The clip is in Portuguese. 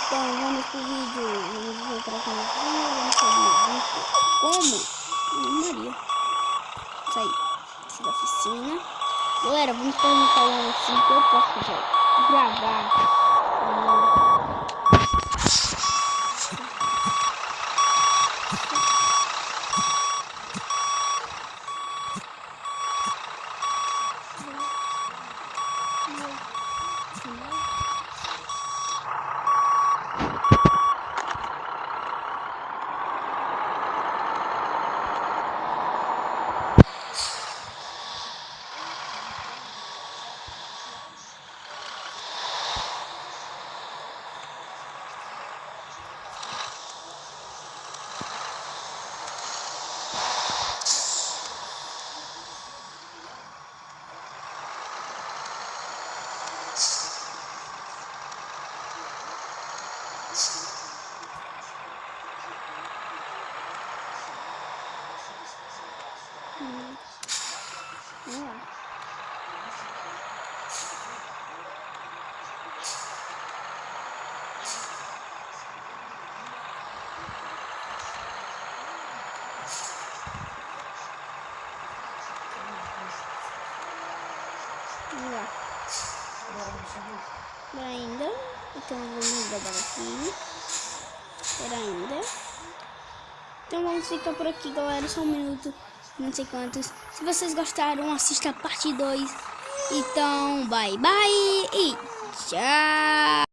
Então vamos pro vídeo. Vamos ver pra começar. Vamos saber como. Maria. Isso aí. Essa da oficina. Galera, vamos perguntar lá assim que eu posso gravar. Vamos lá. Vamos lá. Espera ainda. Então vamos gravar aqui. Espera ainda. Então vamos ficar por aqui, galera. Só um minuto. Não sei quantos. Se vocês gostaram, assista a parte 2. Então, bye bye e tchau.